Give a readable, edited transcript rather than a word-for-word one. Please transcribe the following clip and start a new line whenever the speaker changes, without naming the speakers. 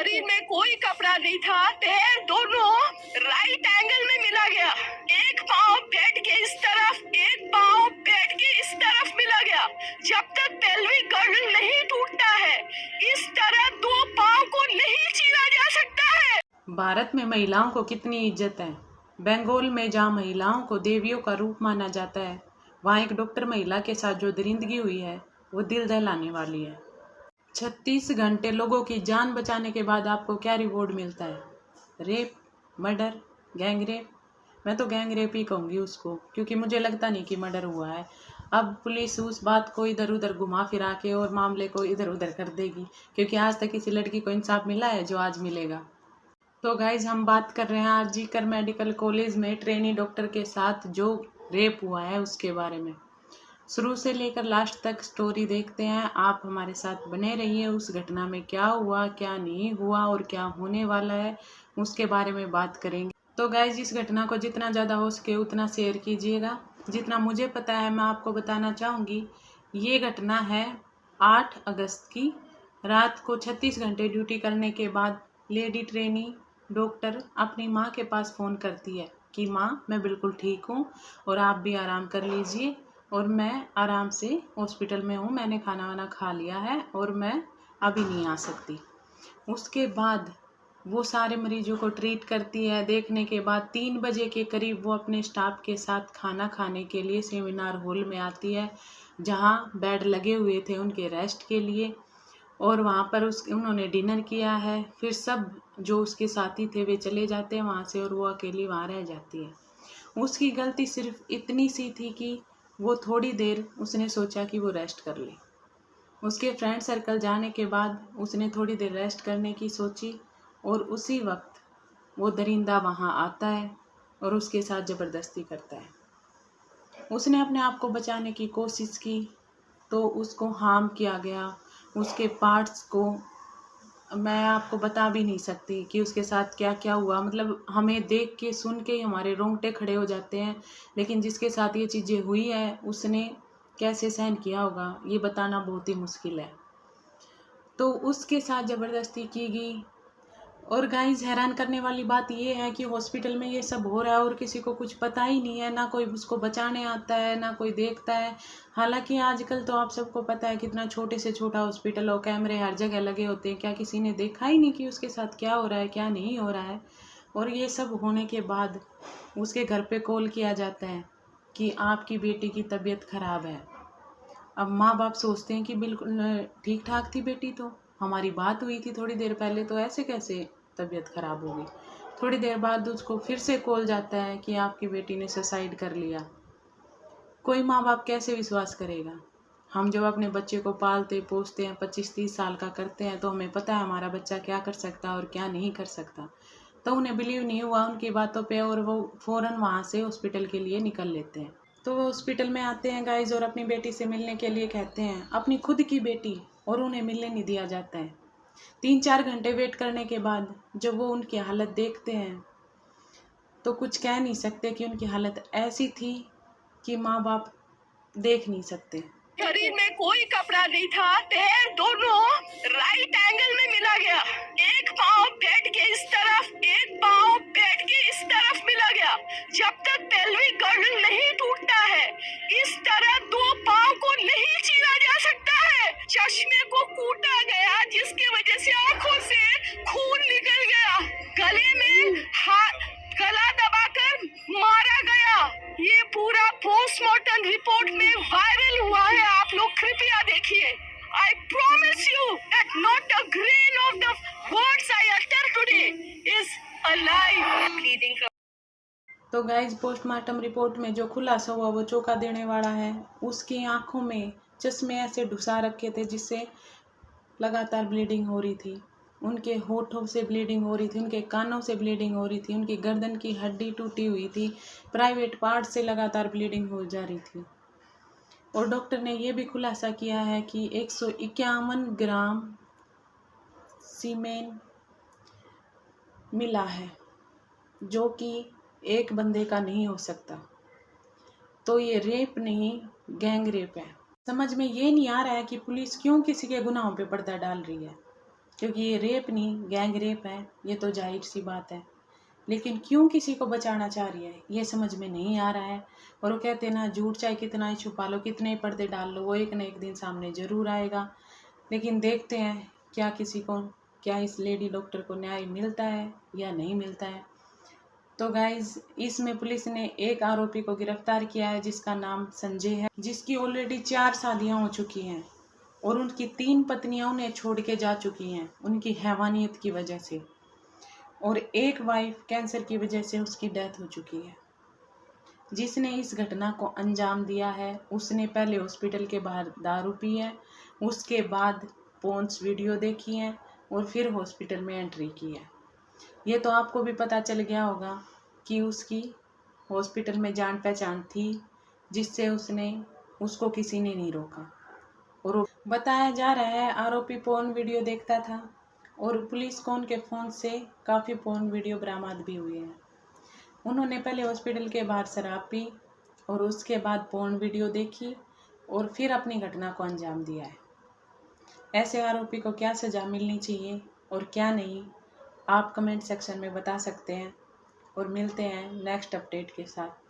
शरीर में कोई कपड़ा नहीं था। पैर दोनों राइट एंगल में मिला गया। एक पाँव बेड के इस तरफ, एक पाँव बेड के इस तरफ मिला गया। जब तक पेल्विक गर्डल नहीं टूटता है, इस तरह दो पाँव को नहीं चीरा जा सकता है।
भारत में महिलाओं को कितनी इज्जत है। बंगाल में जहाँ महिलाओं को देवियों का रूप माना जाता है, वहाँ एक डॉक्टर महिला के साथ जो दरिंदगी हुई है वो दिल दहलाने वाली है। 36 घंटे लोगों की जान बचाने के बाद आपको क्या रिवॉर्ड मिलता है? Rape, murder, gang rape. मैं तो गैंग रेप ही कहूँगी उसको, क्योंकि मुझे लगता नहीं कि मर्डर हुआ है। अब पुलिस उस बात को इधर उधर घुमा फिरा के और मामले को इधर उधर कर देगी, क्योंकि आज तक किसी लड़की को इंसाफ मिला है जो आज मिलेगा। तो गाइज हम बात कर रहे हैं आरजी कर मेडिकल कॉलेज में ट्रेनी डॉक्टर के साथ जो रेप हुआ है उसके बारे में। शुरू से लेकर लास्ट तक स्टोरी देखते हैं। आप हमारे साथ बने रहिए। उस घटना में क्या हुआ, क्या नहीं हुआ और क्या होने वाला है उसके बारे में बात करेंगे। तो गाइज इस घटना को जितना ज़्यादा हो सके उतना शेयर कीजिएगा। जितना मुझे पता है मैं आपको बताना चाहूँगी। ये घटना है 8 अगस्त की रात को। 36 घंटे ड्यूटी करने के बाद लेडी ट्रेनी डॉक्टर अपनी माँ के पास फ़ोन करती है कि माँ मैं बिल्कुल ठीक हूँ और आप भी आराम कर लीजिए और मैं आराम से हॉस्पिटल में हूँ, मैंने खाना वाना खा लिया है और मैं अभी नहीं आ सकती। उसके बाद वो सारे मरीजों को ट्रीट करती है। देखने के बाद 3 बजे के करीब वो अपने स्टाफ के साथ खाना खाने के लिए सेमिनार हॉल में आती है, जहाँ बेड लगे हुए थे उनके रेस्ट के लिए। और वहाँ पर उन्होंने डिनर किया है। फिर सब जो उसके साथी थे वे चले जाते हैं वहाँ से और वो अकेली वहाँ रह जाती है। उसकी गलती सिर्फ इतनी सी थी कि वो थोड़ी देर उसने सोचा कि वो रेस्ट कर ले। उसके फ्रेंड सर्कल जाने के बाद उसने थोड़ी देर रेस्ट करने की सोची और उसी वक्त वो दरिंदा वहाँ आता है और उसके साथ ज़बरदस्ती करता है। उसने अपने आप को बचाने की कोशिश की तो उसको हार्म किया गया। उसके पार्ट्स को मैं आपको बता भी नहीं सकती कि उसके साथ क्या क्या हुआ। मतलब हमें देख के सुन के ही हमारे रोंगटे खड़े हो जाते हैं, लेकिन जिसके साथ ये चीज़ें हुई है उसने कैसे सहन किया होगा ये बताना बहुत ही मुश्किल है। तो उसके साथ ज़बरदस्ती की गई। और गाइस हैरान करने वाली बात ये है कि हॉस्पिटल में ये सब हो रहा है और किसी को कुछ पता ही नहीं है, ना कोई उसको बचाने आता है ना कोई देखता है। हालांकि आजकल तो आप सबको पता है कितना छोटे से छोटा हॉस्पिटल हो, कैमरे हर जगह लगे होते हैं। क्या किसी ने देखा ही नहीं कि उसके साथ क्या हो रहा है क्या नहीं हो रहा है? और ये सब होने के बाद उसके घर पे कॉल किया जाता है कि आपकी बेटी की तबीयत खराब है। अब माँ बाप सोचते हैं कि बिल्कुल ठीक ठाक थी बेटी, तो हमारी बात हुई थी थोड़ी देर पहले, तो ऐसे कैसे तबीयत खराब हो गई? थोड़ी देर बाद उसको फिर से कॉल जाता है कि आपकी बेटी ने सुसाइड कर लिया। कोई माँ बाप कैसे विश्वास करेगा? हम जब अपने बच्चे को पालते पोसते हैं 25-30 साल का करते हैं तो हमें पता है हमारा बच्चा क्या कर सकता है और क्या नहीं कर सकता। तो उन्हें बिलीव नहीं हुआ उनकी बातों पे और वो फ़ौरन वहाँ से हॉस्पिटल के लिए निकल लेते हैं। तो वो हॉस्पिटल में आते हैं गाइज और अपनी बेटी से मिलने के लिए कहते हैं, अपनी खुद की बेटी, और उन्हें मिलने नहीं दिया जाता है। 3-4 घंटे वेट करने के बाद जब वो उनकी हालत देखते हैं तो कुछ कह नहीं सकते कि उनकी हालत ऐसी थी कि माँ बाप देख नहीं सकते।
शरीर में कोई कपड़ा नहीं था। पैर दोनों राइट एंगल में मिला गया। एक पाँव बेड के इस तरफ, एक पाँव बेड के इस तरफ मिला गया। जब तक पेल्विक गर्डल नहीं टूटता है, इस तरह दो पाँव को नहीं चीरा जा सकता है। चश्मे को कूटा गया जिसकी वजह से आंखों से खून निकल गया। गले में गला दबाकर मारा गया। ये पूरा पोस्टमार्टम रिपोर्ट में वायरल हुआ है, आप लोग कृपया देखिए। I promise you that not a grain of the words I utter today is a lie. Bleeding from
तो गाइज पोस्टमार्टम रिपोर्ट में जो खुलासा हुआ वो चौंका देने वाला है। उसकी आंखों में चश्मे ऐसे घुसा रखे थे जिससे लगातार ब्लीडिंग हो रही थी। उनके होठों से ब्लीडिंग हो रही थी, उनके कानों से ब्लीडिंग हो रही थी, उनकी गर्दन की हड्डी टूटी हुई थी, प्राइवेट पार्ट से लगातार ब्लीडिंग हो जा रही थी। और डॉक्टर ने यह भी खुलासा किया है कि 151 ग्राम सीमेन मिला है, जो कि एक बंदे का नहीं हो सकता। तो ये रेप नहीं, गैंग रेप है। समझ में ये नहीं आ रहा है कि पुलिस क्यों किसी के गुनाहों पे पर्दा डाल रही है, क्योंकि ये रेप नहीं, गैंग रेप है, ये तो जाहिर सी बात है। लेकिन क्यों किसी को बचाना चाह रही है ये समझ में नहीं आ रहा है। और वो कहते हैं ना, झूठ चाहे कितना ही छुपा लो, कितने ही पर्दे डाल लो, वो एक न एक दिन सामने जरूर आएगा। लेकिन देखते हैं क्या इस लेडी डॉक्टर को न्याय मिलता है या नहीं मिलता है। तो गाइज, इसमें पुलिस ने एक आरोपी को गिरफ्तार किया है जिसका नाम संजय है, जिसकी ऑलरेडी 4 शादियां हो चुकी हैं और उनकी 3 पत्नियां उन्हें छोड़ के जा चुकी हैं उनकी हैवानियत की वजह से, और एक वाइफ कैंसर की वजह से उसकी डेथ हो चुकी है। जिसने इस घटना को अंजाम दिया है उसने पहले हॉस्पिटल के बाहर दारू पी है, उसके बाद पोन्स वीडियो देखी है और फिर हॉस्पिटल में एंट्री की है। ये तो आपको भी पता चल गया होगा कि उसकी हॉस्पिटल में जान पहचान थी, जिससे उसको किसी ने नहीं रोका। और बताया जा रहा है आरोपी पोर्न वीडियो देखता था और पुलिस को उनके फ़ोन से काफ़ी पोर्न वीडियो बरामद भी हुए हैं। उन्होंने पहले हॉस्पिटल के बाहर शराब पी और उसके बाद पोर्न वीडियो देखी और फिर अपनी घटना को अंजाम दिया है। ऐसे आरोपी को क्या सज़ा मिलनी चाहिए और क्या नहीं, आप कमेंट सेक्शन में बता सकते हैं। और मिलते हैं नेक्स्ट अपडेट के साथ।